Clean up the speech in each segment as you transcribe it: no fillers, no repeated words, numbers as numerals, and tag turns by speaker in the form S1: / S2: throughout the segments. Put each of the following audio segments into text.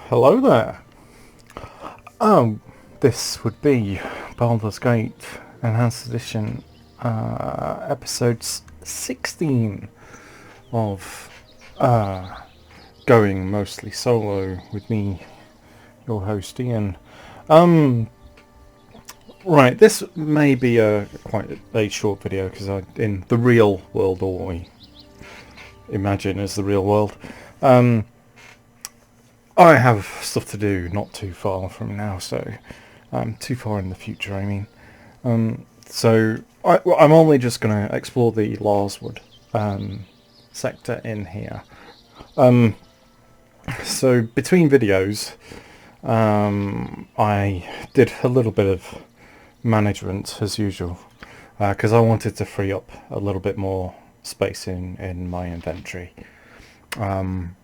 S1: Hello there. This would be Baldur's Gate Enhanced Edition, episode 16 of going mostly solo with me, your host Ian. Right, this may be quite a short video because in the real world, or what we imagine as the real world, I have stuff to do not too far from now, so too far in the future, I mean. So I'm only just going to explore the Larswood sector in here. So between videos, I did a little bit of management as usual, because I wanted to free up a little bit more space in my inventory, and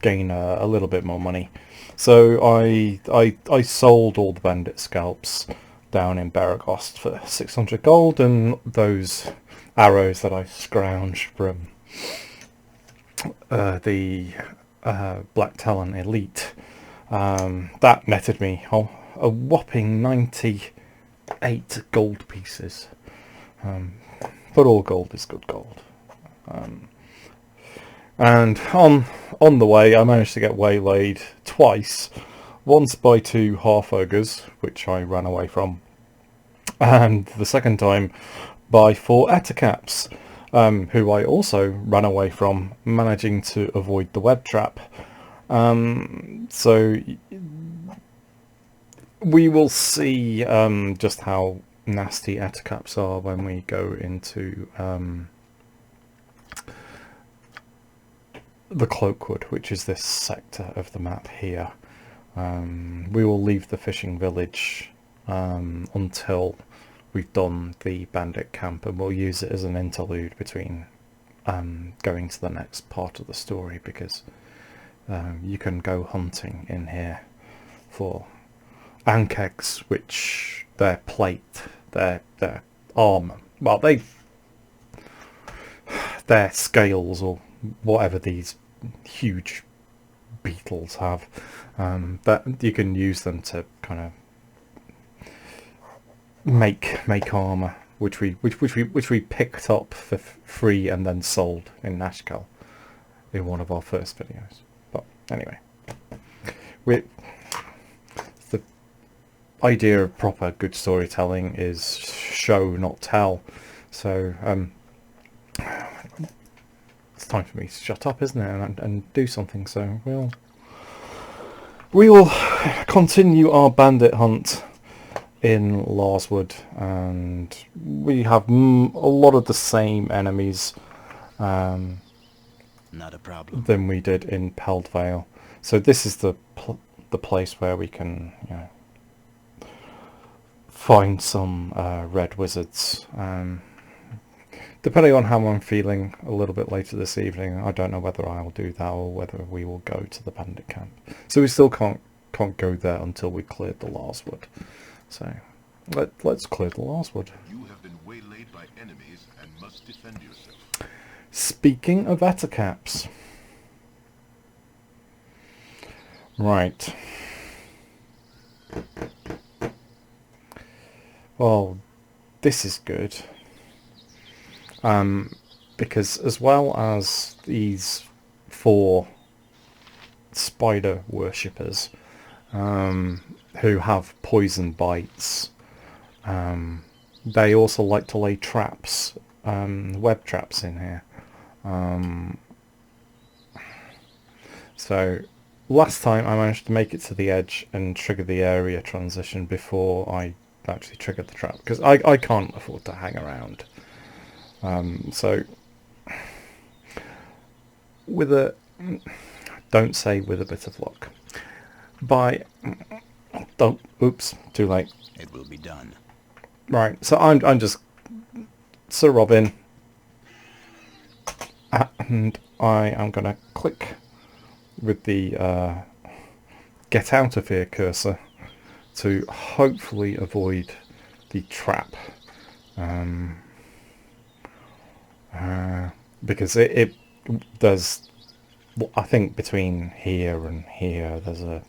S1: gain a little bit more money. So I sold all the bandit scalps down in Baragost for 600 gold, and those arrows that I scrounged from the Black Talon Elite, that netted me a whopping 98 gold pieces. But all gold is good gold. And on the way, I managed to get waylaid twice. Once by two half-ogres, which I ran away from. And the second time by four ettercaps, who I also ran away from, managing to avoid the web trap. So we will see just how nasty ettercaps are when we go into the Cloakwood, which is this sector of the map here. We will leave the fishing village until we've done the bandit camp, and we'll use it as an interlude between going to the next part of the story, because you can go hunting in here for ankegs, which their plate, their armor, well, their scales or whatever these huge beetles have, that you can use them to kind of make armor, which we picked up for free and then sold in Nashkel in one of our first videos. But anyway, the idea of proper good storytelling is show, not tell. So it's time for me to shut up, isn't it, and do something. So we will continue our bandit hunt in Larswood, and we have a lot of the same enemies
S2: Not a problem.
S1: than we did in Peldvale. So this is the place where we can, find some red wizards. Depending on how I'm feeling a little bit later this evening, I don't know whether I'll do that or whether we will go to the bandit camp. So we still can't go there until we cleared the Larswood. So let's clear the Larswood.
S3: You have been waylaid by enemies and must defend yourself.
S1: Speaking of ettercaps. Right. Well, this is good. Because as well as these four spider worshippers, who have poison bites, they also like to lay traps, web traps in here. So last time I managed to make it to the edge and trigger the area transition before I actually triggered the trap, because I can't afford to hang around. So with a bit of luck, oops, too late.
S2: It will be done.
S1: Right, so I'm just Sir Robin, and I am gonna click with the get out of here cursor to hopefully avoid the trap, because it does I think between here and here there's a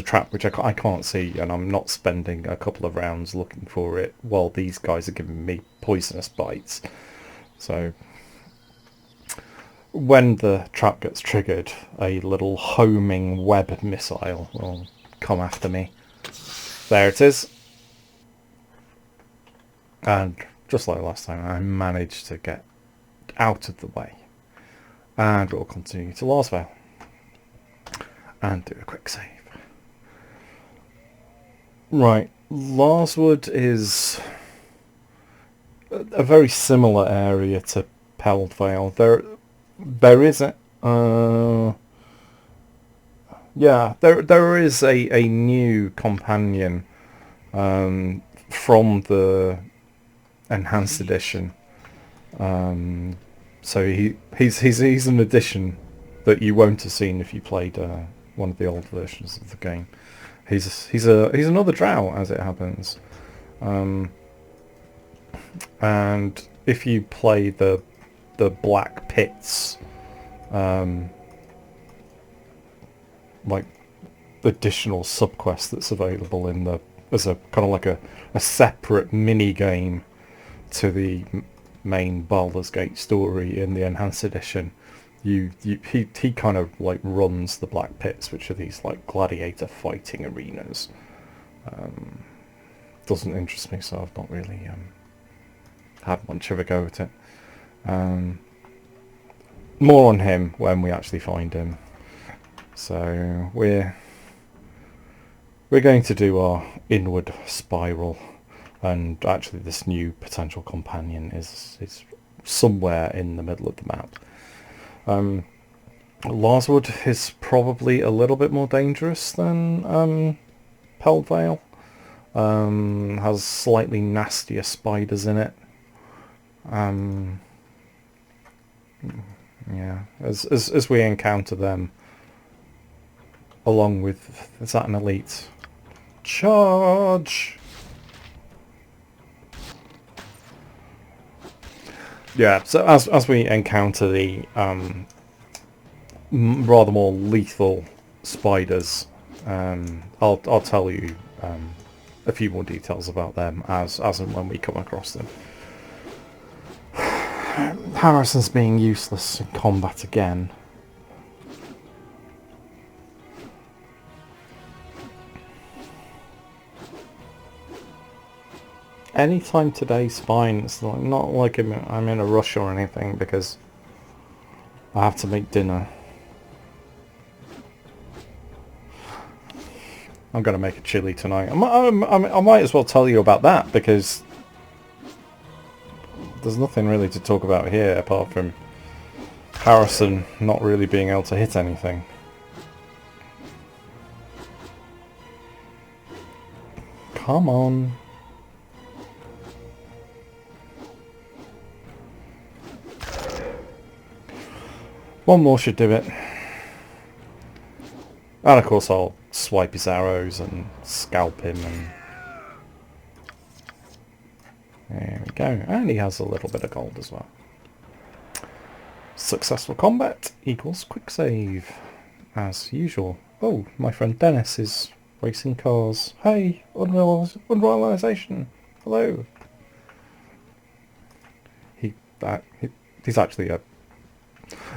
S1: trap which I can't see, and I'm not spending a couple of rounds looking for it while these guys are giving me poisonous bites. So when the trap gets triggered, a little homing web missile will come after me. There it is. And just like last time, I managed to get out of the way. And we'll continue to Larswood and do a quick save. Right, Larswood is a very similar area to Peldvale. There is there is a new companion from the enhanced edition. So he's an addition that you won't have seen if you played one of the old versions of the game. He's another drow, as it happens, and if you play the Black Pits, like additional subquest that's available in the as a kind of like a separate mini game to the main Baldur's Gate story in the enhanced edition, he kind of like runs the Black Pits, which are these like gladiator fighting arenas. Doesn't interest me, so I've not really had much of a go at it. More on him when we actually find him. So we're going to do our inward spiral, and actually this new potential companion is somewhere in the middle of the map. Larswood is probably a little bit more dangerous than Peldvale. Has slightly nastier spiders in it. Yeah, as we encounter them, along with, is that an elite? Charge! Yeah, so as we encounter the rather more lethal spiders, I'll tell you a few more details about them as and when we come across them. Harrison's being useless in combat again. Anytime today's fine. It's not like I'm in a rush or anything, because I have to make dinner. I'm going to make a chili tonight. I might as well tell you about that, because there's nothing really to talk about here apart from Harrison not really being able to hit anything. Come on. One more should do it. And of course I'll swipe his arrows and scalp him, and there we go. And he has a little bit of gold as well. Successful combat equals quick save, as usual. Oh, my friend Dennis is racing cars. Hey, unrealization. Hello. He's actually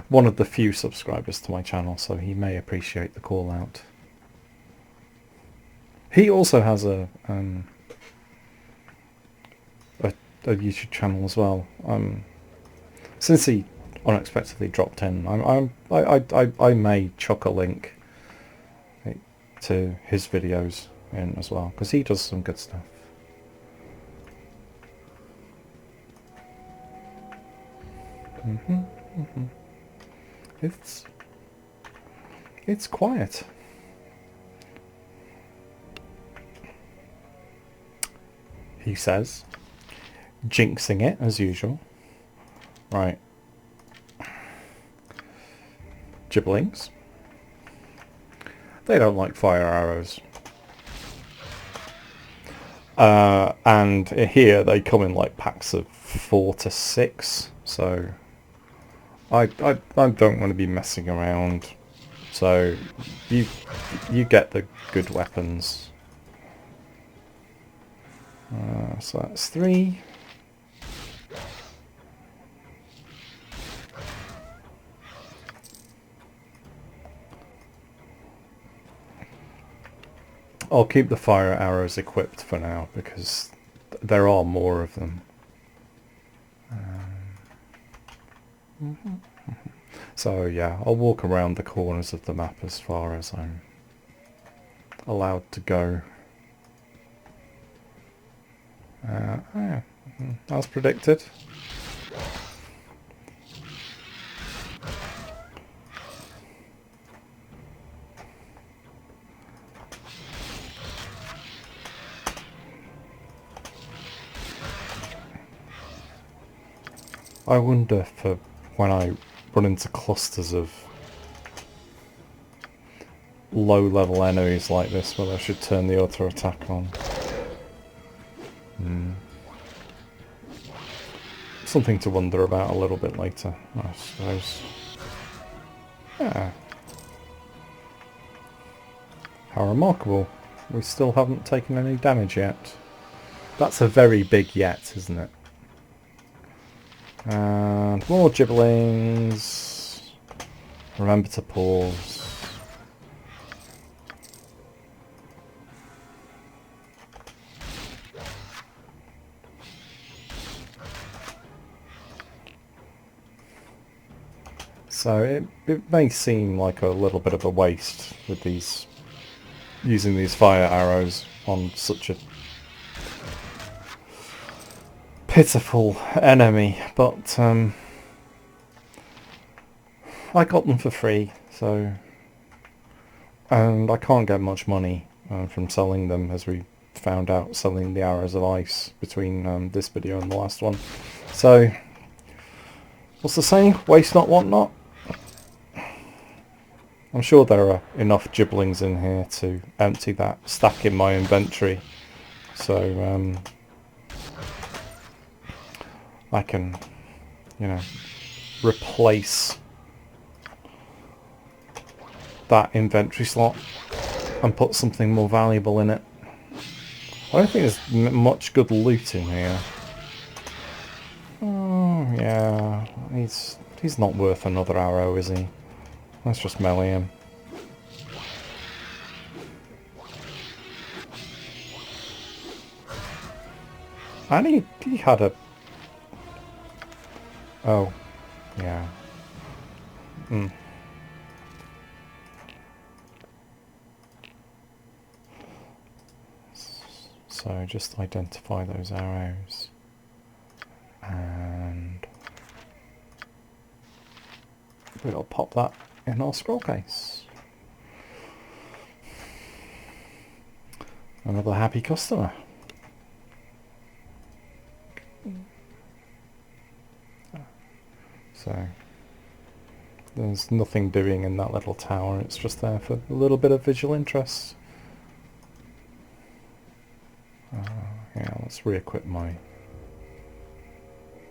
S1: one of the few subscribers to my channel, so he may appreciate the call out. He also has a YouTube channel as well. Since he unexpectedly dropped in, I may chuck a link to his videos in as well, because he does some good stuff. It's quiet. He says, jinxing it as usual. Right. Gibberlings. They don't like fire arrows. And here they come in like packs of 4 to 6, so I don't want to be messing around. So you get the good weapons. So that's 3. I'll keep the fire arrows equipped for now because there are more of them. So yeah, I'll walk around the corners of the map as far as I'm allowed to go. Yeah, as predicted. I wonder for when I run into clusters of low level enemies like this whether I should turn the auto attack on. Something to wonder about a little bit later, I suppose. Yeah. How remarkable. We still haven't taken any damage yet. That's a very big yet, isn't it? And more gibberlings. Remember to pause. So it may seem like a little bit of a waste with these using these fire arrows on such a pitiful enemy, but I got them for free, so and I can't get much money from selling them, as we found out selling the arrows of ice between this video and the last one. So what's the saying? Waste not, want not. I'm sure there are enough gibberlings in here to empty that stack in my inventory, so I can, you know, replace that inventory slot and put something more valuable in it. I don't think there's much good loot in here. Oh yeah, he's not worth another arrow, is he? Let's just melee him. And he had a... Oh, yeah. So just identify those arrows. And we'll pop that in our scroll case. Another happy customer. So there's nothing doing in that little tower, it's just there for a little bit of visual interest. Yeah, let's re-equip my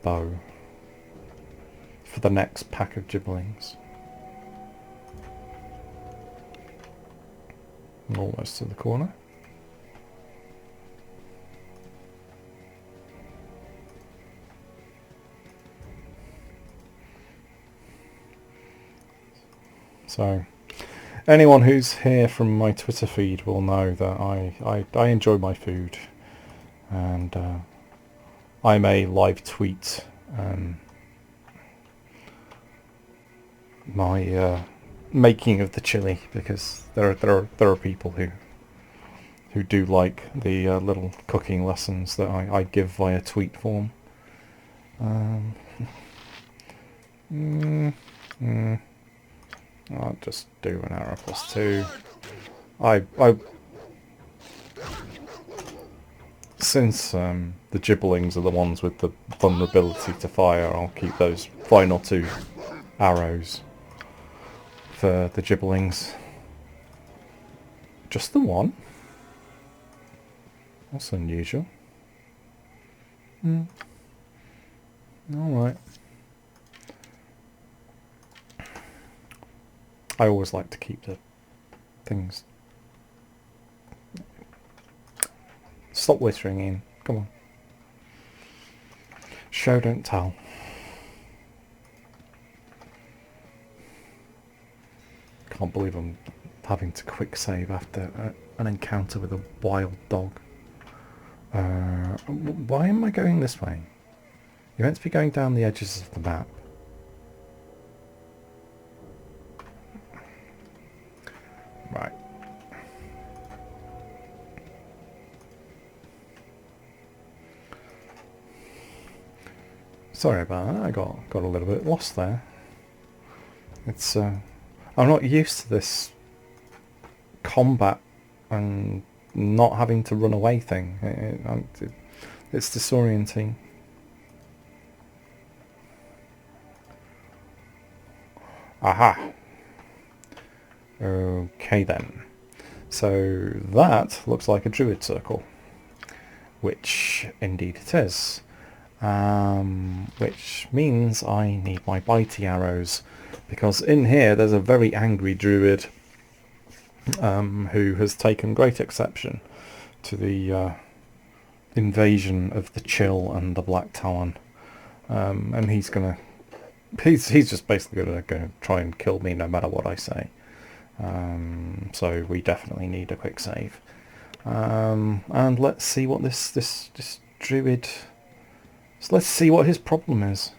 S1: bow for the next pack of gibberlings. Almost to the corner. So, anyone who's here from my Twitter feed will know that I enjoy my food, and I may live tweet my making of the chili, because there are people who do like the little cooking lessons that I give via tweet form. I'll just do an arrow +2. Since the gibberlings are the ones with the vulnerability to fire, I'll keep those final 2 arrows for the gibberlings. Just the one? That's unusual. Alright. I always like to keep the things... Stop whispering, Ian. Come on. Show, don't tell. Can't believe I'm having to quick save after an encounter with a wild dog. Why am I going this way? You're meant to be going down the edges of the map. Right. Sorry about that, I got a little bit lost there. It's I'm not used to this combat and not having to run away thing. It's disorienting. Aha! Okay then. So that looks like a druid circle. Which indeed it is. Which means I need my bitey arrows. Because in here there's a very angry druid who has taken great exception to the invasion of the Chill and the Black Talon. And he's just basically gonna try and kill me no matter what I say. So we definitely need a quick save. And let's see what this druid... So let's see what his problem is.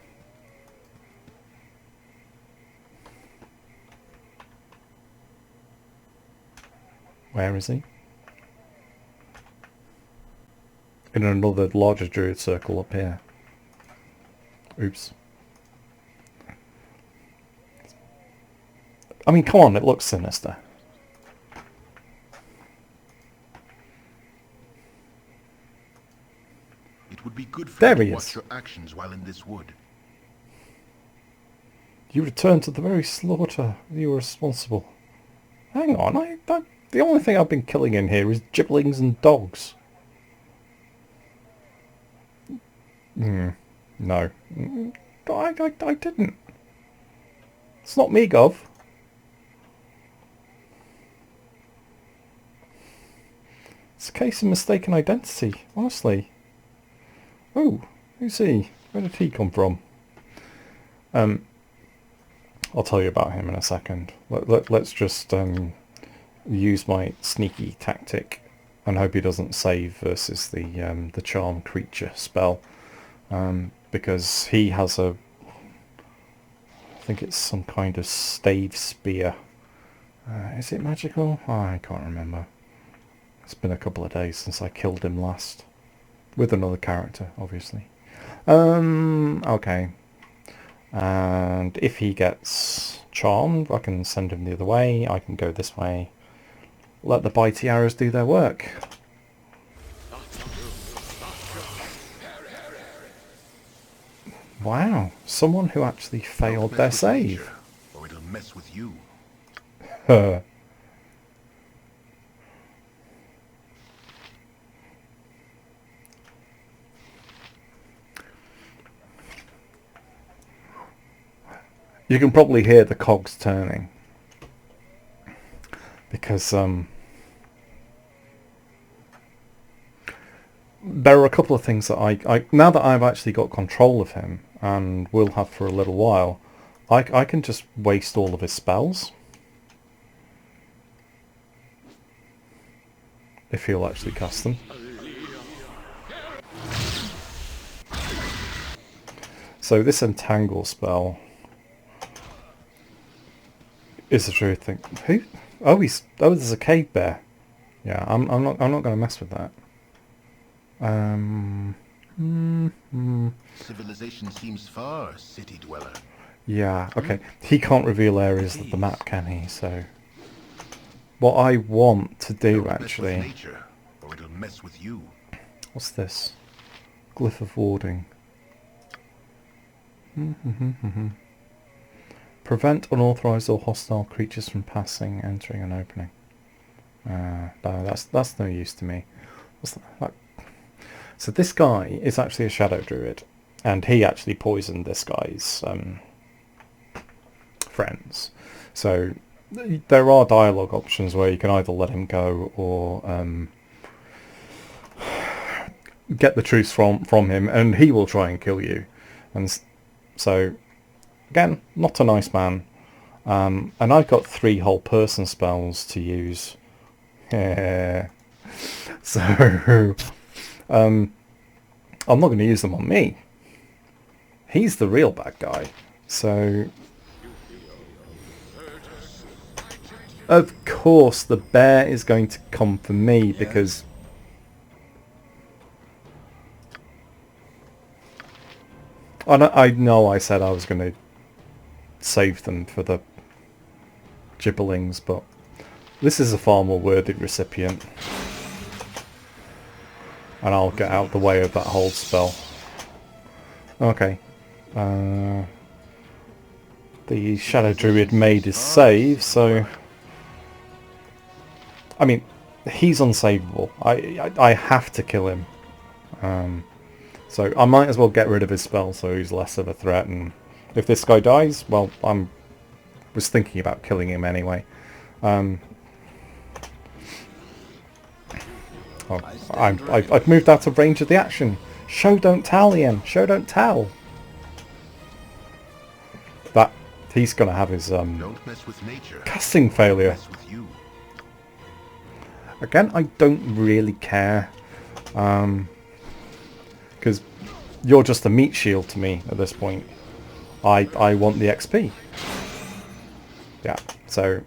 S1: Where is he? In another larger druid circle up here. Oops. I mean, come on, it looks sinister.
S3: It would be good for
S1: There
S3: you
S1: he
S3: to
S1: is.
S3: watch your actions while in this wood.
S1: You returned to the very slaughter you were responsible. Hang on, the only thing I've been killing in here is gibberlings and dogs. No. I didn't. It's not me, Gov. It's a case of mistaken identity, honestly. Oh, who's he? Where did he come from? I'll tell you about him in a second. Let's just use my sneaky tactic and hope he doesn't save versus the charm creature spell, because he has I think it's some kind of stave spear. Is it magical? Oh, I can't remember. It's been a couple of days since I killed him last. With another character, obviously. Okay. And if he gets charmed, I can send him the other way. I can go this way. Let the bitey arrows do their work. Wow, someone who actually failed their save.
S3: Or it'll mess with you.
S1: You can probably hear the cogs turning. Because there are a couple of things that I now that I've actually got control of him, and will have for a little while, I can just waste all of his spells. If he'll actually cast them. So this entangle spell is the true thing. Who? Oh, there's a cave bear. Yeah, I'm not going to mess with that.
S3: Civilization seems far, city dweller.
S1: Yeah, okay. He can't reveal areas of the map, can he? So what I want to do
S3: Don't mess with
S1: actually...
S3: nature, or it'll mess with you.
S1: What's this? Glyph of warding. Prevent unauthorized or hostile creatures from passing, entering, and opening. No, that's no use to me. What's that? So this guy is actually a shadow druid, and he actually poisoned this guy's friends. So there are dialogue options where you can either let him go or get the truth from him, and he will try and kill you. And so, again, not a nice man. And I've got 3 whole person spells to use. Yeah. So, I'm not going to use them on me. He's the real bad guy. So, of course, the bear is going to come for me because I know I said I was going to save them for the gibberlings, but this is a far more worthy recipient. And I'll get out the way of that hold spell. Okay. The Shadow Druid made his save, so... I mean, he's unsavable. I have to kill him. So I might as well get rid of his spell so he's less of a threat, and if this guy dies, well, was thinking about killing him anyway. I've moved out of range of the action. Show don't tell, Ian. Show don't tell. That he's gonna have his
S3: Don't mess with nature.
S1: casting failure.
S3: Mess with you.
S1: Again, I don't really care, because you're just a meat shield to me at this point. I want the XP. Yeah, so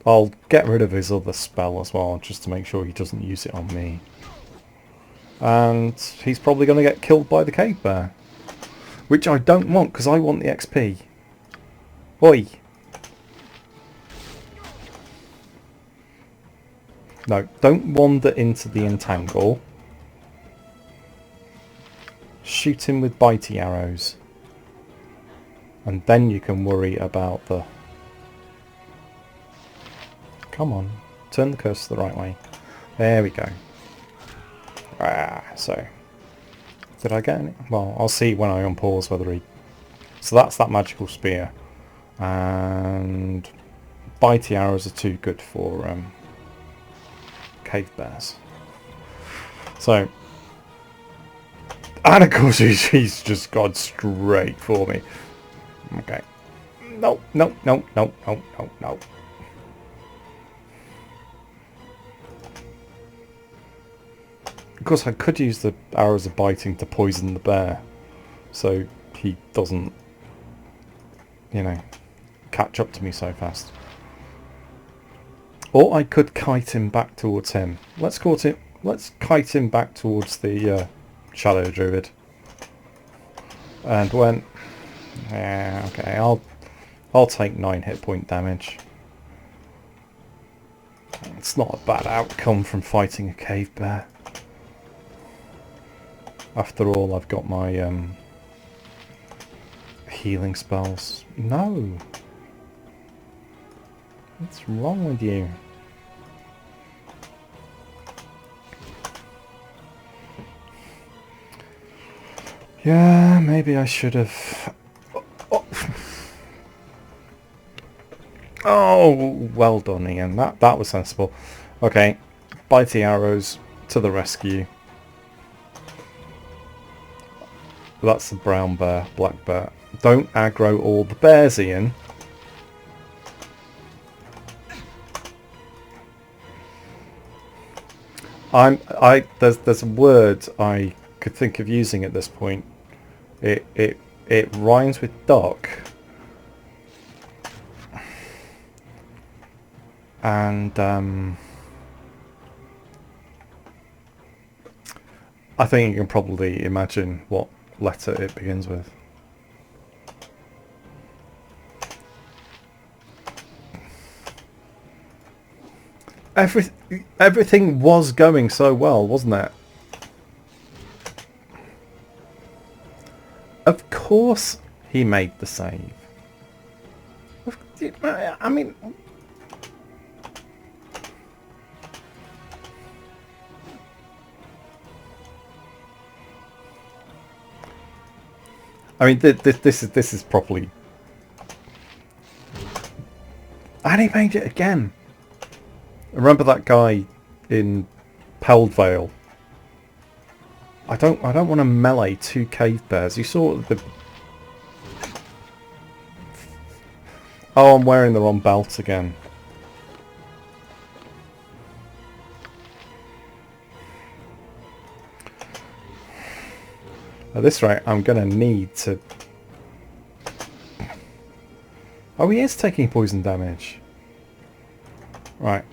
S1: I'll get rid of his other spell as well, just to make sure he doesn't use it on me. And he's probably going to get killed by the cave bear, which I don't want because I want the XP. Oi! No, don't wander into the entangle. Shoot him with bitey arrows. And then you can worry about the... Come on, turn the cursor the right way. There we go. So... Did I get any? Well, I'll see when I unpause whether he... So that's that magical spear. And... bitey arrows are too good for... cave bears. So, and of course he's just gone straight for me. Okay. No, no, no, no, no, no, no. Of course I could use the arrows of biting to poison the bear, so he doesn't, you know, catch up to me so fast. Or I could kite him back towards him. Let's kite him back towards the Shadow Druid. And when... Yeah, okay, I'll take 9 hit point damage. It's not a bad outcome from fighting a cave bear. After all, I've got my healing spells. No! What's wrong with you? Yeah, maybe I should have... Oh, well done, Ian. That was sensible. Okay, bitey arrows to the rescue. That's the brown bear, black bear. Don't aggro all the bears, Ian. There's a word I could think of using at this point. It rhymes with duck. And I think you can probably imagine what letter it begins with. Everything was going so well, wasn't it? Of course he made the save. I mean... I mean, this is properly... And he made it again! Remember that guy in Peldvale? I don't want to melee 2 cave bears. You saw the... Oh, I'm wearing the wrong belt again. At this rate, I'm going to need to... Oh, he is taking poison damage. Right.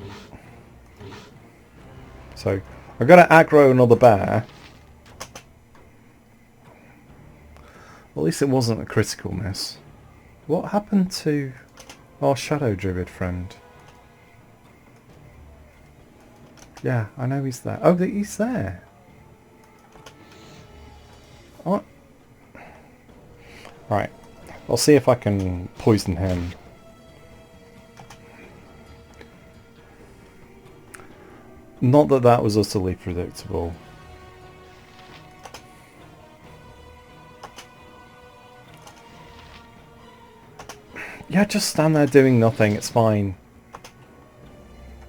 S1: So, I'm going to aggro another bear. Well, at least it wasn't a critical miss. What happened to our shadow druid friend? Yeah, I know he's there. Oh, he's there. What? Right. I'll see if I can poison him. Not that that was utterly predictable. Yeah, just stand there doing nothing. It's fine.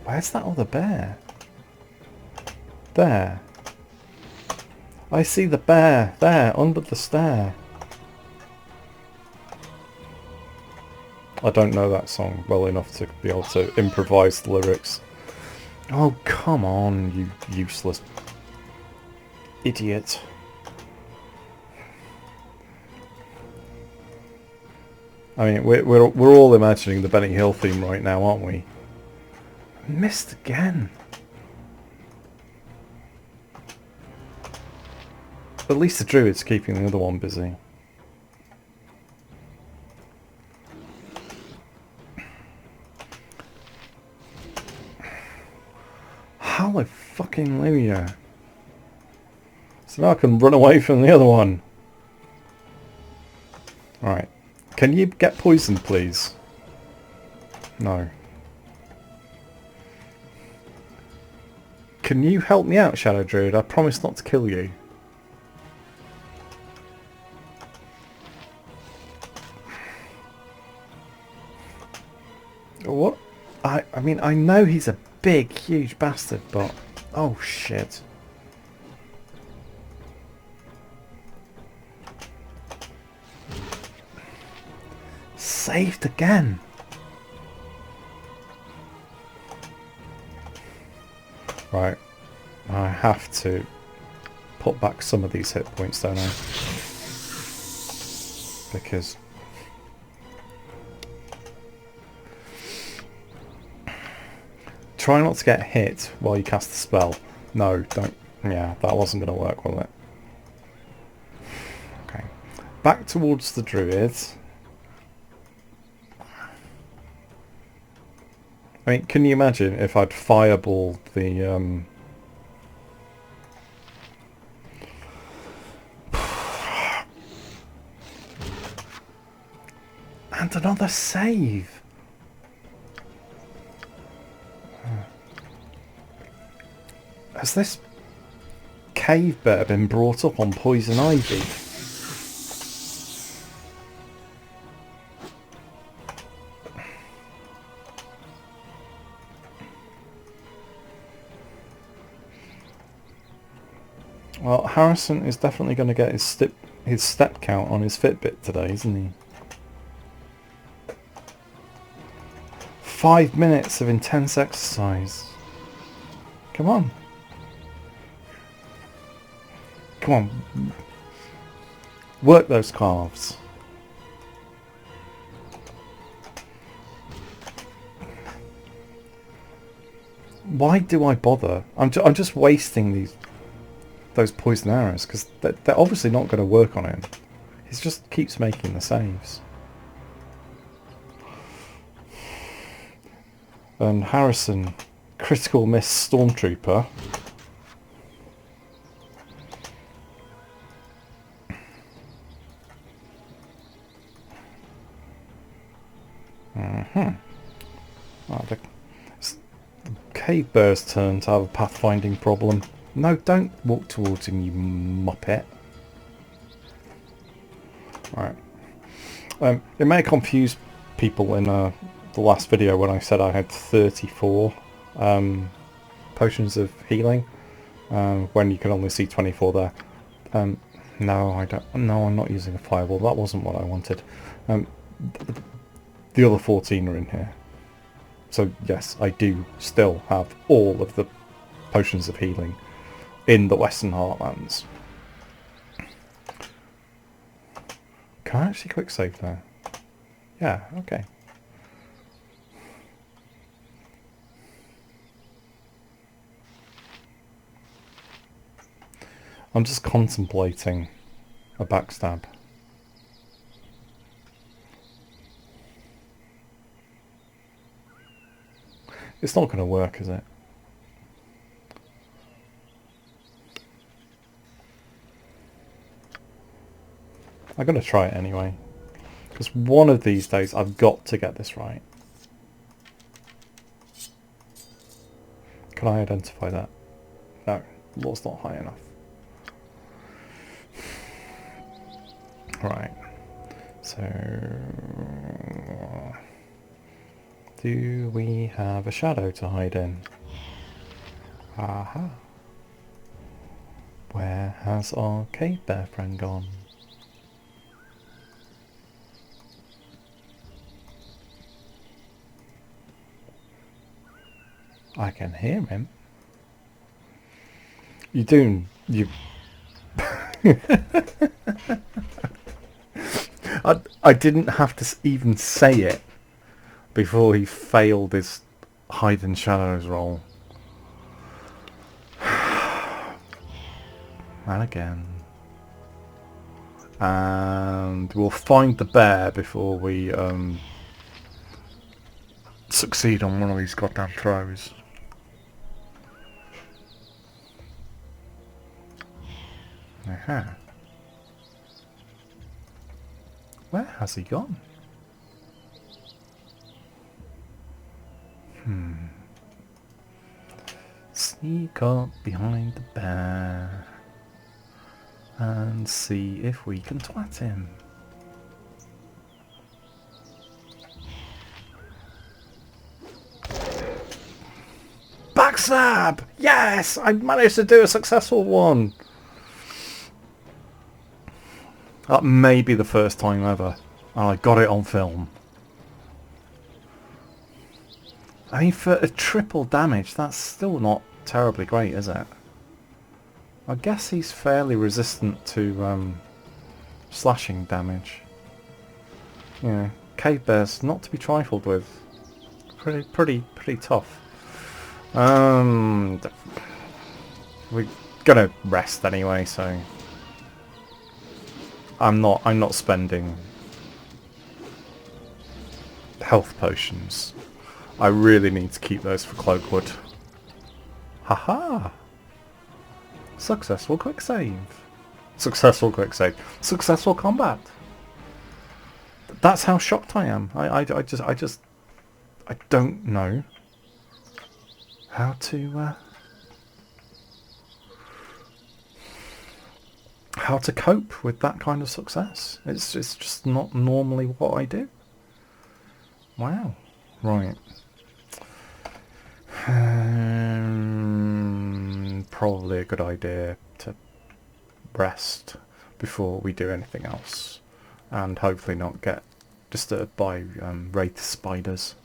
S1: Where's that other bear? There. I see the bear. There, under the stair. I don't know that song well enough to be able to improvise the lyrics. Oh, come on, you useless idiot. I mean, we're all imagining the Benny Hill theme right now, aren't we? Missed again. At least the druid's keeping the other one busy. Hallelujah. So now I can run away from the other one. Alright. Can you get poisoned, please? No. Can you help me out, Shadow Druid? I promise not to kill you. What? I mean, I know he's a big, huge bastard, but... Oh, shit. Saved again. Right. I have to put back some of these hit points, don't I? Because... Try not to get hit while you cast the spell. No, don't. Yeah, that wasn't going to work, was it? Okay. Back towards the druids. I mean, can you imagine if I'd fireballed the... And another save! Has this cave bear been brought up on poison ivy? Well, Harrison is definitely going to get his step count on his Fitbit today, isn't he? 5 minutes of intense exercise. Come on. Come on. Work those calves. Why do I bother? I'm just wasting those poison arrows because they're obviously not going to work on him. He just keeps making the saves. And Harrison, critical miss stormtrooper. Oh, the cave bear's turn to have a pathfinding problem. No, don't walk towards him, you muppet. Right. It may confuse people in the last video when I said I had 34 potions of healing, when you can only see 24 there. No, I don't. No, I'm not using a fireball. That wasn't what I wanted. The other 14 are in here. So yes, I do still have all of the potions of healing in the Western Heartlands. Can I actually quick save there? Yeah, okay. I'm just contemplating a backstab. It's not going to work, is it? I'm going to try it anyway. Because one of these days I've got to get this right. Can I identify that? No, law's not high enough. Right. So... do we have a shadow to hide in? Aha. Where has our cave bear friend gone? I can hear him. You do... you... I didn't have to even say it before he failed his hide in shadows roll. And again. And we'll find the bear before we succeed on one of these goddamn throws. Aha. Where has he gone? Sneak up behind the bear and see if we can twat him. Backstab! Yes! I managed to do a successful one! That may be the first time ever. And I got it on film. I mean, for a triple damage, that's still not terribly great, is it? I guess he's fairly resistant to slashing damage. Yeah, cave bears not to be trifled with. Pretty tough. We're gonna rest anyway, so I'm not spending health potions. I really need to keep those for Cloakwood. Haha! Successful quick save. Successful quick save. Successful combat. That's how shocked I am. I don't know how to cope with that kind of success. It's just not normally what I do. Wow. Right. Probably a good idea to rest before we do anything else, and hopefully not get disturbed by wraith spiders.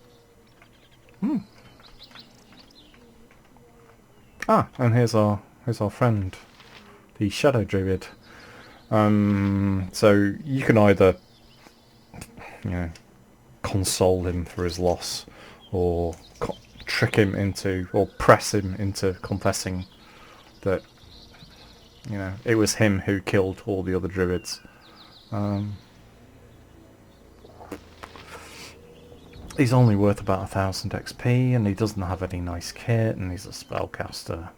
S1: Ah, and here's our friend, the Shadow Druid. So you can either, console him for his loss, or trick him into, or press him into confessing that, it was him who killed all the other druids. He's only worth about 1000 XP, and he doesn't have any nice kit, and he's a spellcaster.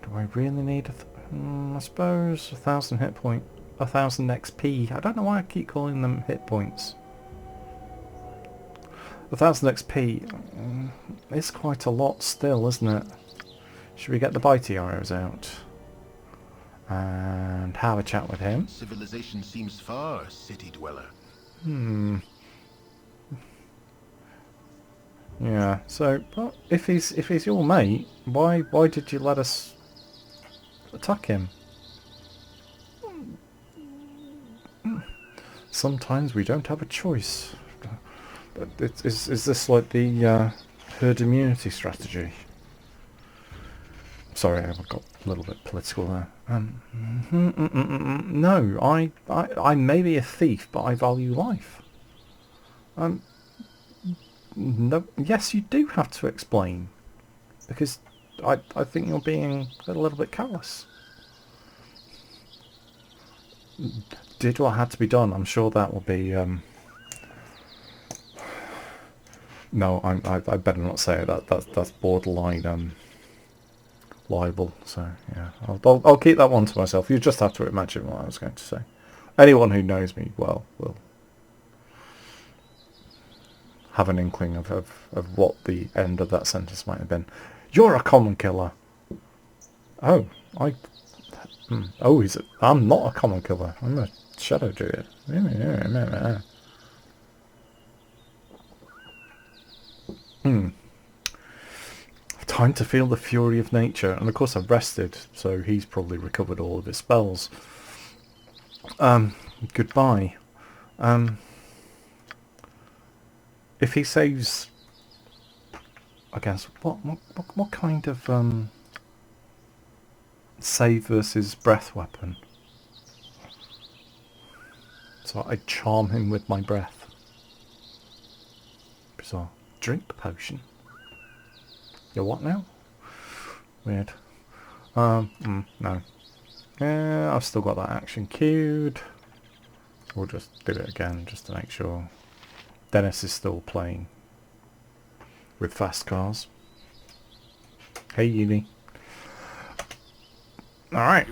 S1: Do I really need I suppose 1000 hit point, 1000 XP. I don't know why I keep calling them hit points. 1000 XP is quite a lot still, isn't it? Should we get the bitey arrows out? and have a chat with him.
S3: Civilization seems far, city dweller.
S1: Yeah. So, but if he's your mate, why did you let us attack him? Sometimes we don't have a choice. But is this like the herd immunity strategy? Sorry, I got a little bit political there. No, I may be a thief, but I value life. No, yes, you do have to explain, because I think you're being a little bit callous. Did what had to be done. I'm sure that will be. No, I better not say it. That's borderline libel. So yeah, I'll keep that one to myself. You just have to imagine what I was going to say. Anyone who knows me well will have an inkling of what the end of that sentence might have been. You're a common killer. Oh, oh, is it? I'm not a common killer. I'm a shadow druid. Time to feel the fury of nature. And of course I've rested, so he's probably recovered all of his spells. Goodbye. If he saves, I guess, what kind of save versus breath weapon? So I charm him with my breath. Bizarre. Drink the potion. You're what now? Weird. No. Yeah, I've still got that action queued. We'll just do it again just to make sure. Dennis is still playing with fast cars. Hey, Uni. Alright.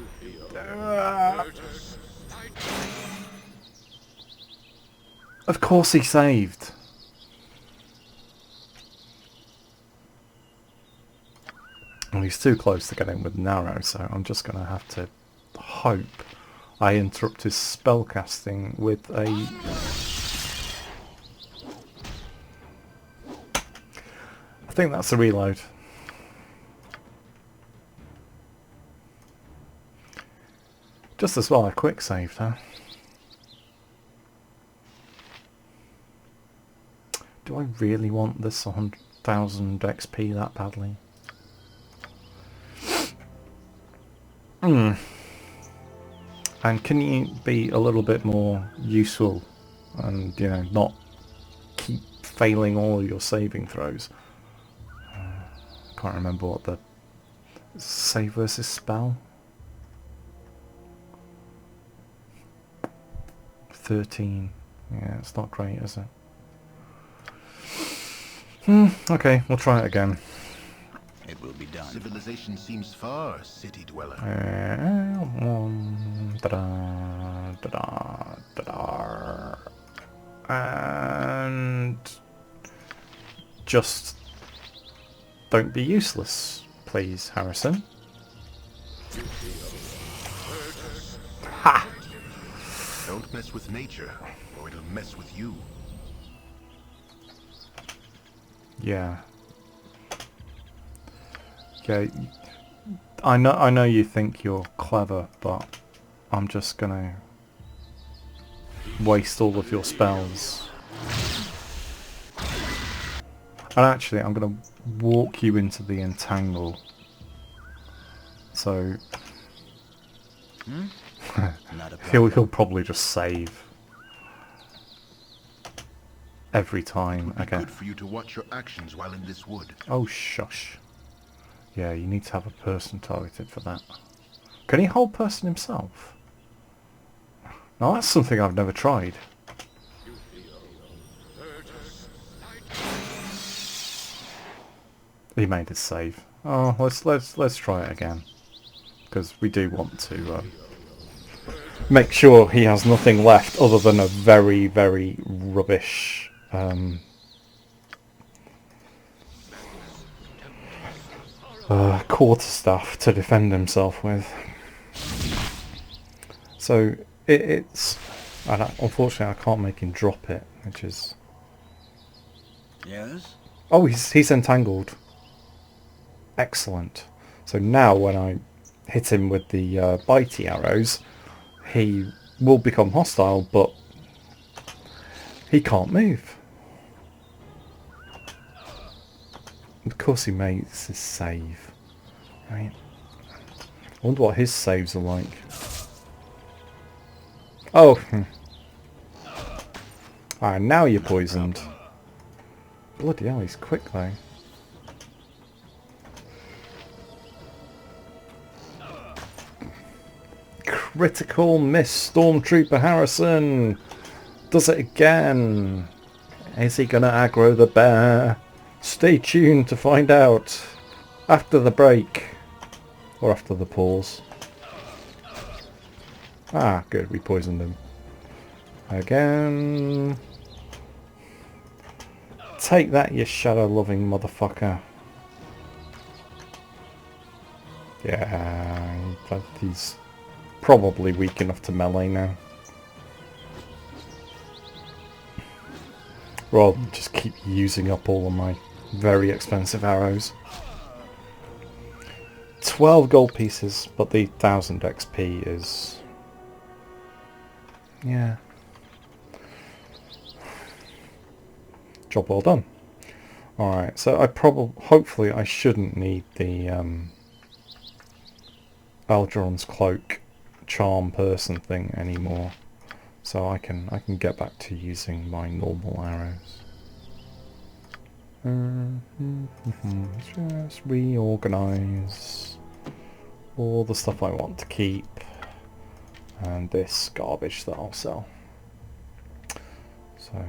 S1: Of course he saved. Well, he's too close to getting with narrow, so I'm just going to have to hope I interrupt his spellcasting with a... I think that's a reload. Just as well I quick saved, huh? Do I really want this 100,000 XP that badly? And can you be a little bit more useful and, you know, not keep failing all your saving throws? Can't remember what the save versus spell. 13. Yeah, it's not great, is it? Okay, we'll try it again.
S2: It will be done.
S3: Civilization seems far, city dweller.
S1: And just don't be useless, please, Harrison. Ha!
S3: Don't mess with nature, or it'll mess with you.
S1: Yeah. Yeah, I know you think you're clever, but I'm just gonna waste all of your spells. And actually, I'm gonna walk you into the entangle. So he'll probably just save every time. Okay.
S3: Good for you to watch your actions while in this wood.
S1: Oh shush. Yeah, you need to have a person targeted for that. Can he hold person himself? Now that's something I've never tried. He made his save. Oh, let's try it again, because we do want to make sure he has nothing left other than a very, very rubbish quarterstaff to defend himself with. So it's... unfortunately I can't make him drop it, which is...
S2: Yes?
S1: Oh, he's entangled. Excellent. So now when I hit him with the bitey arrows, he will become hostile, but he can't move. Of course he makes his save. Right. I wonder what his saves are like. Oh. Ah, now you're poisoned. Bloody hell, he's quick though. Critical miss, Stormtrooper Harrison! Does it again! Is he gonna aggro the bear? Stay tuned to find out after the break. Or after the pause. Ah, good, we poisoned him. Again. Take that, you shadow-loving motherfucker. Yeah, he's probably weak enough to melee now. Rather than just keep using up all of my very expensive arrows. 12 gold pieces, but the 1000 XP is... yeah. Job well done. Alright, so hopefully I shouldn't need the Algeron's cloak charm person thing anymore. So I can get back to using my normal arrows. Just reorganize all the stuff I want to keep and this garbage that I'll sell. So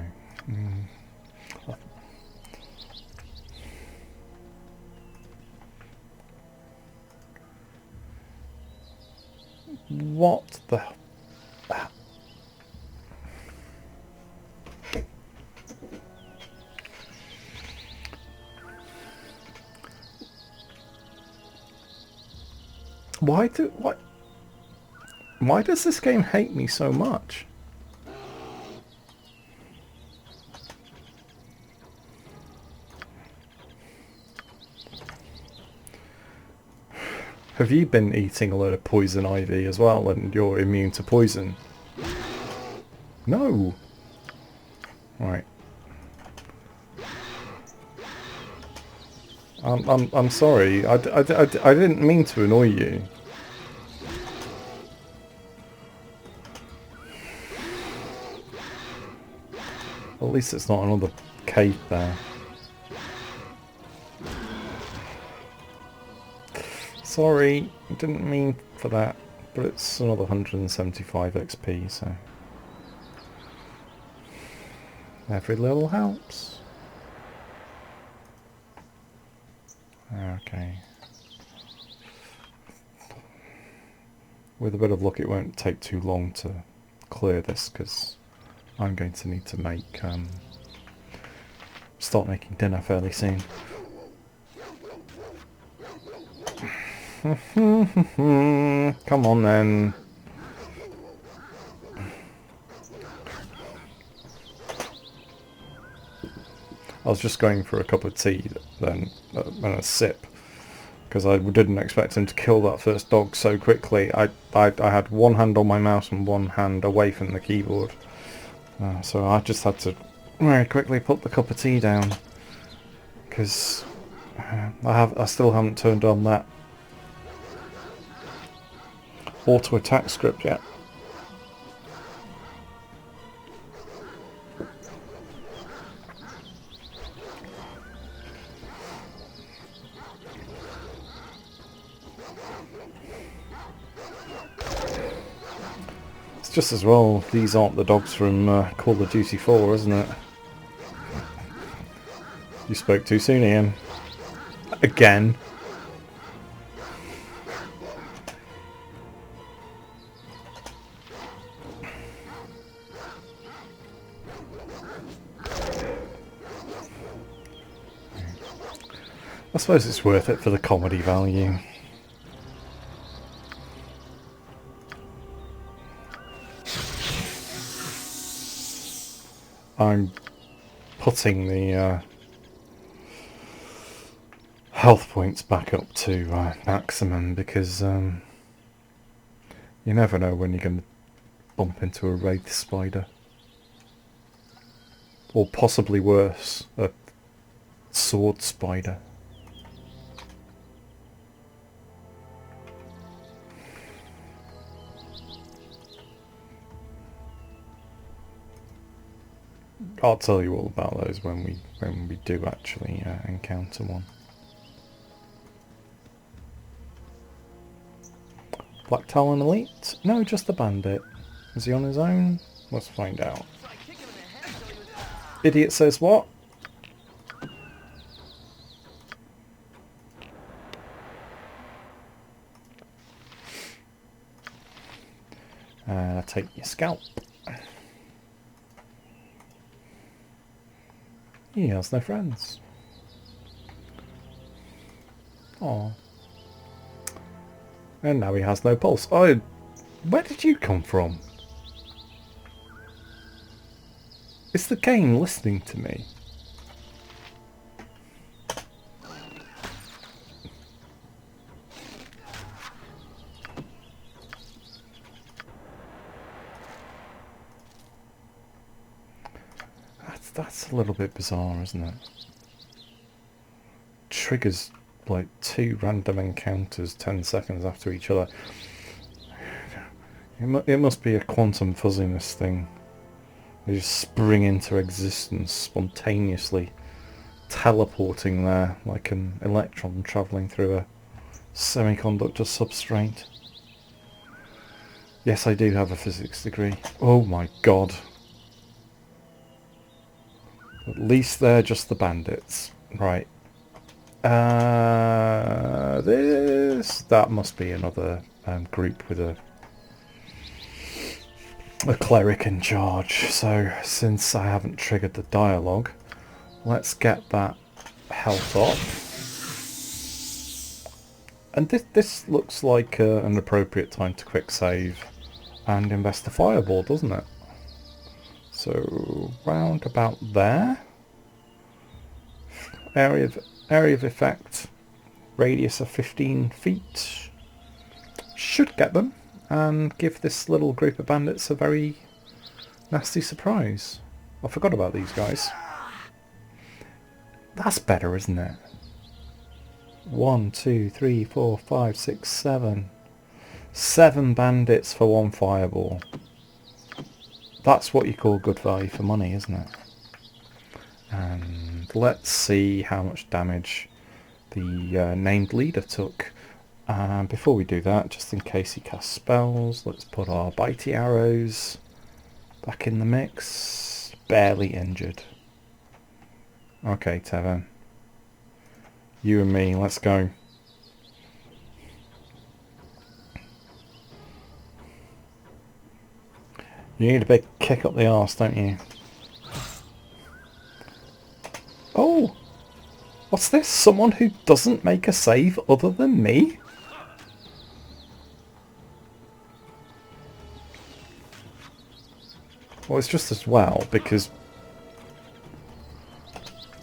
S1: what the... Why does this game hate me so much? Have you been eating a load of poison ivy as well and you're immune to poison? No! Right. I'm sorry. I didn't mean to annoy you. At least it's not another cave there. Sorry, I didn't mean for that, but it's another 175 XP, so... every little helps. Okay. With a bit of luck it won't take too long to clear this, because I'm going to need to make... start making dinner fairly soon. Come on then. I was just going for a cup of tea then and a sip because I didn't expect him to kill that first dog so quickly. I had one hand on my mouse and one hand away from the keyboard, so I just had to very quickly put the cup of tea down because I still haven't turned on that auto attack script yet. It's just as well these aren't the dogs from Call of Duty 4, isn't it? You spoke too soon, Ian. Again. I suppose it's worth it for the comedy value. I'm putting the health points back up to maximum because you never know when you're going to bump into a wraith spider. Or possibly worse, a sword spider. I'll tell you all about those when we do actually encounter one. Black Talon Elite? No, just the bandit. Is he on his own? Let's find out. Idiot says what? Take your scalp. He has no friends. Oh. And now he has no pulse. Oh, where did you come from? Is the game listening to me? That's a little bit bizarre, isn't it? Triggers like 2 random encounters 10 seconds after each other. It must be a quantum fuzziness thing. They just spring into existence spontaneously, teleporting there like an electron travelling through a semiconductor substrate. Yes, I do have a physics degree. Oh my god. At least they're just the bandits. Right. That must be another group with a cleric in charge. So since I haven't triggered the dialogue, let's get that health up. And this looks like an appropriate time to quick save and invest a fireball, doesn't it? So round about there. Area of effect, radius of 15 feet. Should get them and give this little group of bandits a very nasty surprise. I forgot about these guys. That's better, isn't it? 1, 2, 3, 4, 5, 6, 7. 7 bandits for 1 fireball. That's what you call good value for money, isn't it? And let's see how much damage the named leader took. Before we do that, just in case he casts spells, let's put our bitey arrows back in the mix. Barely injured. Okay, Tevin. You and me, let's go. You need a big kick up the arse, don't you? Oh! What's this? Someone who doesn't make a save other than me? Well, it's just as well, because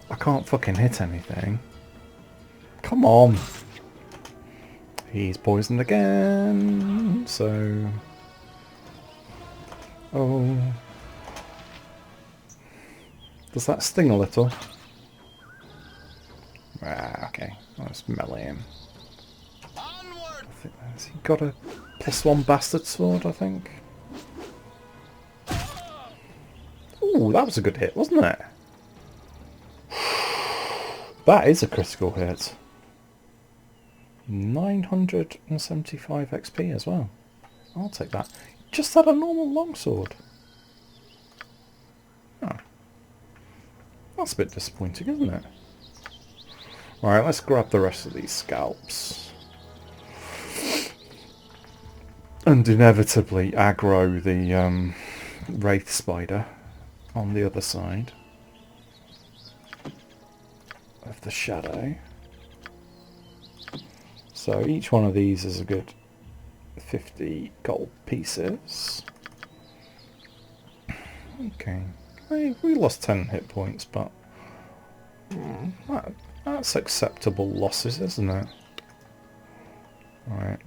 S1: I can't fucking hit anything. Come on! He's poisoned again, so... Oh... Does that sting a little? Ah, okay. Let's melee him. Has he got a +1 bastard sword, I think? Ooh, that was a good hit, wasn't it? That is a critical hit. 975 XP as well. I'll take that. Just had a normal longsword. Oh. That's a bit disappointing, isn't it? Alright, let's grab the rest of these scalps. And inevitably aggro the wraith spider on the other side of the shadow. So each one of these is a good 50 gold pieces. Okay. Hey, we lost 10 hit points, but that's acceptable losses, isn't it? Alright.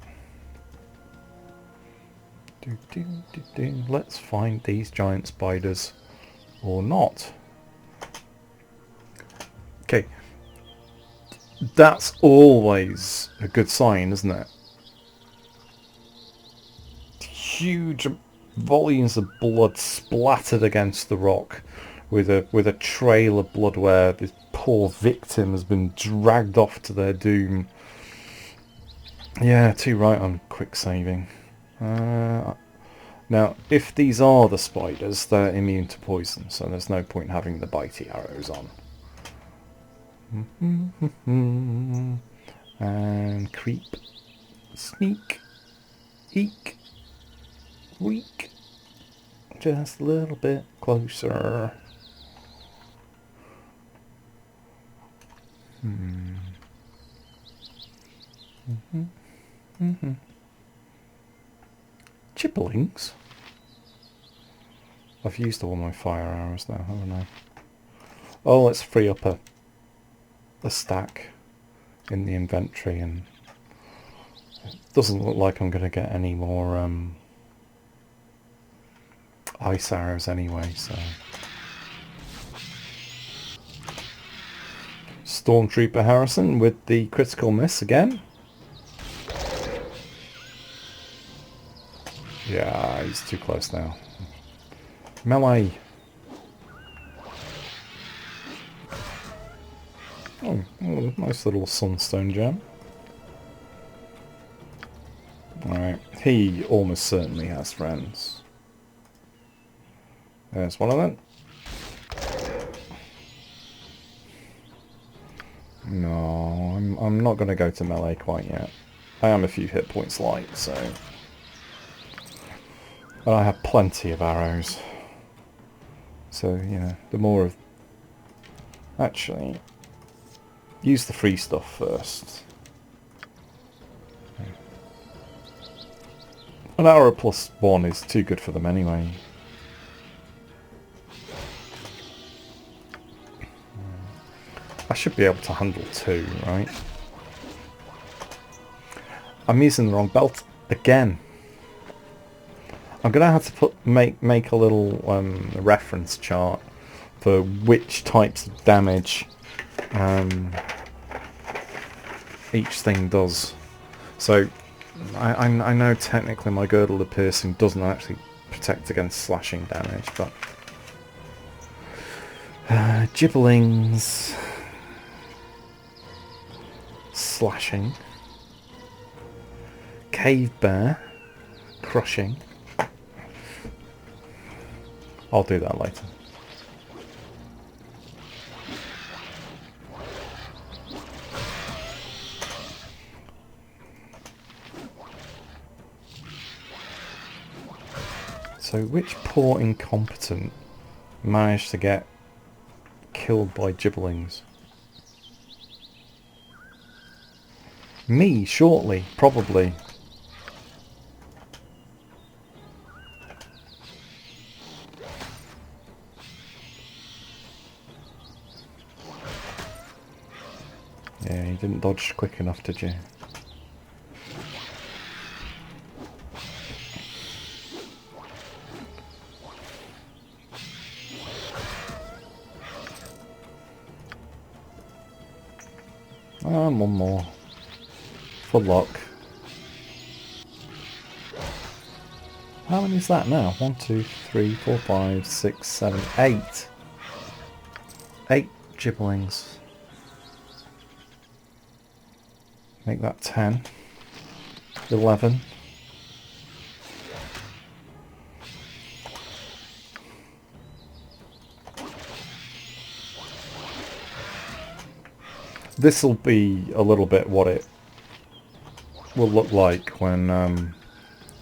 S1: Let's find these giant spiders. Or not. Okay. That's always a good sign, isn't it? Huge volumes of blood splattered against the rock with a trail of blood where this poor victim has been dragged off to their doom. Yeah, too right on quick saving. Now, if these are the spiders, they're immune to poison, so there's no point having the bitey arrows on. And creep, sneak, eek, weak, just a little bit closer. Gibberlings? I've used all my fire arrows now, haven't I? Oh, let's free up a stack in the inventory, and it doesn't look like I'm going to get any more ice arrows anyway, so... Stormtrooper Harrison with the critical miss again. Yeah, he's too close now. Melee. Oh, nice little sunstone gem. Alright, he almost certainly has friends. There's one of them. No, I'm not going to go to melee quite yet. I am a few hit points light, so... And I have plenty of arrows. So, you know, the more of... Actually, use the free stuff first. An arrow plus 1 is too good for them anyway. I should be able to handle 2, right? I'm using the wrong belt again. I'm gonna have to make a little reference chart for which types of damage each thing does. So I know technically my girdle of piercing doesn't actually protect against slashing damage, but gibberlings, slashing, cave bear, crushing. I'll do that later. So which poor incompetent managed to get killed by gibberlings? Me, shortly, probably. Yeah, you didn't dodge quick enough, did you? And one more. For luck. How many is that now? 1, 2, 3, 4, 5, 6, 7, 8. 8 gibberlings. Make that 10. 11. This'll be a little bit what it will look like when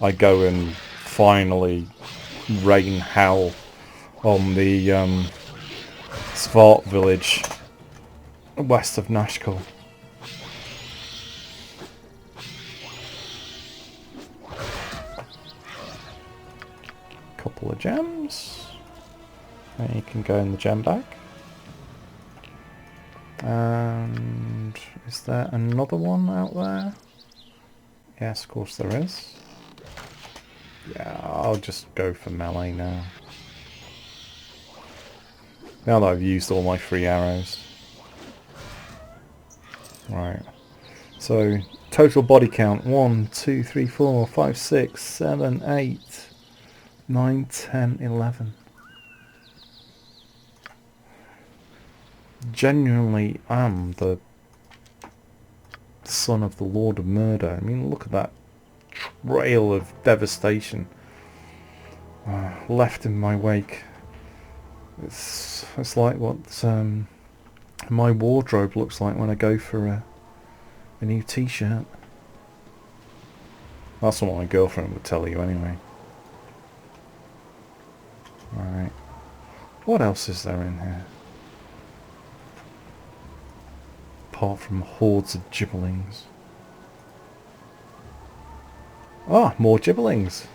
S1: I go and finally rain hell on the Svart village west of Nashkel. Couple of gems. And you can go in the gem bag. And is there another one out there? Yes, of course there is. Yeah, I'll just go for melee now. Now that I've used all my free arrows. Right. So, total body count. 1, 2, 3, 4, 5, 6, 7, 8, 9, 10, 11. Genuinely am the son of the Lord of Murder. I mean, look at that trail of devastation left in my wake. It's like what my wardrobe looks like when I go for a new t-shirt. That's what my girlfriend would tell you anyway. Alright. What else is there in here? Apart from hordes of gibberlings. Ah, more gibberlings.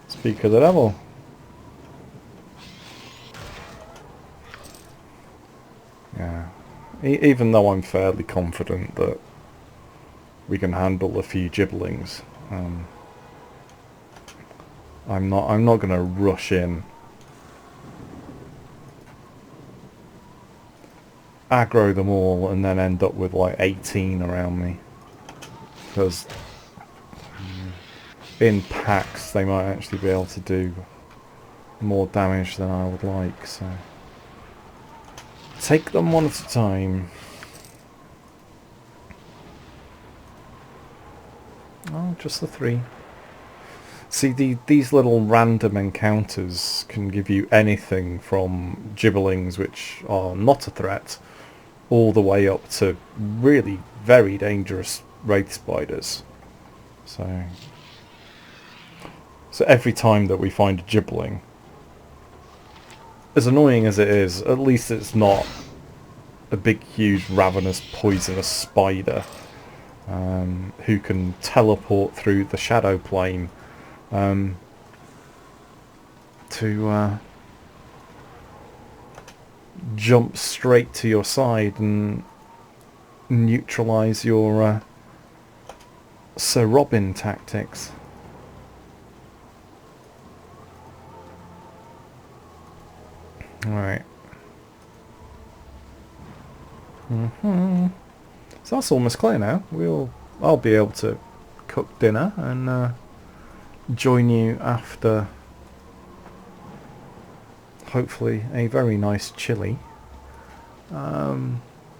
S1: Speak of the devil. Yeah. Even though I'm fairly confident that we can handle a few gibberlings, I'm not going to rush in, aggro them all, and then end up with like 18 around me. Because in packs they might actually be able to do more damage than I would like, so take them one at a time. Oh, just the 3. See, these little random encounters can give you anything from gibberlings, which are not a threat, all the way up to really very dangerous wraith spiders. So every time that we find a gibberling, as annoying as it is, at least it's not a big, huge, ravenous, poisonous spider who can teleport through the shadow plane to jump straight to your side and neutralise your Sir Robin tactics. Alright. So that's almost clear now. I'll be able to cook dinner and join you after hopefully a very nice chili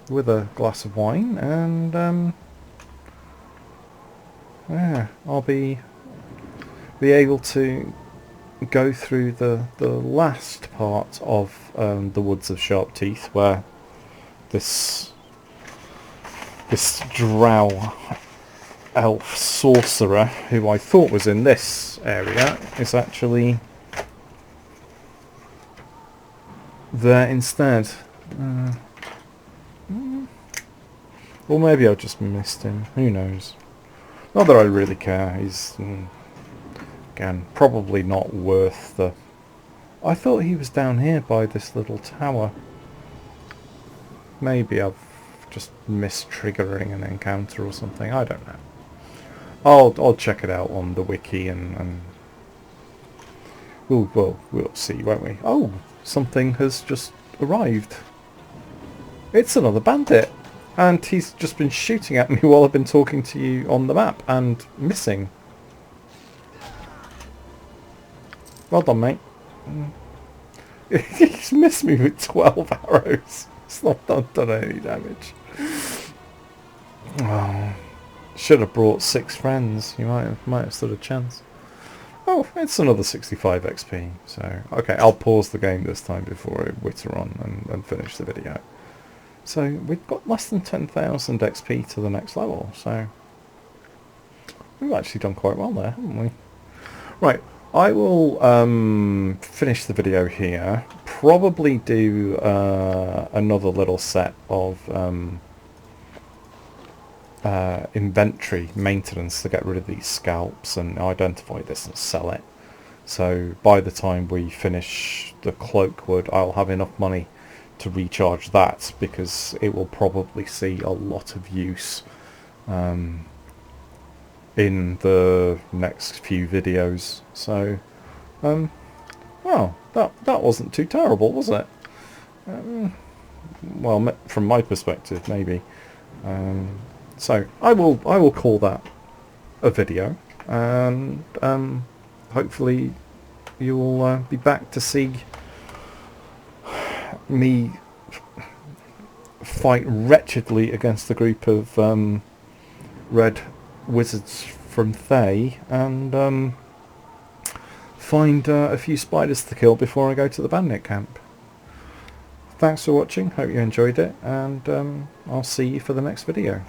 S1: with a glass of wine, and yeah, I'll be able to go through the last part of the Woods of Sharp Teeth, where this drow elf sorcerer, who I thought was in this area, is actually there instead. Or maybe I just missed him, who knows. Not that I really care. He's again probably not worth the... I thought he was down here by this little tower. Maybe I've just missed triggering an encounter or something, I don't know. I'll check it out on the wiki and we'll see, won't we? Oh, something has just arrived. It's another bandit, and he's just been shooting at me while I've been talking to you on the map and missing. Well done, mate. He's missed me with 12 arrows. It's not done any damage. Oh, should have brought 6 friends. You might have stood a chance. Oh, it's another 65 XP. So, okay, I'll pause the game this time before I witter on and finish the video. So, we've got less than 10,000 XP to the next level. So, we've actually done quite well there, haven't we? Right, I will finish the video here. Probably do another little set of inventory maintenance to get rid of these scalps and identify this and sell it. So by the time we finish the cloakwood, I'll have enough money to recharge that, because it will probably see a lot of use in the next few videos. So well, that wasn't too terrible, was it? Well, from my perspective, maybe. So I will call that a video, and hopefully you will be back to see me fight wretchedly against a group of red wizards from Thay, and find a few spiders to kill before I go to the bandit camp. Thanks for watching, hope you enjoyed it, and I'll see you for the next video.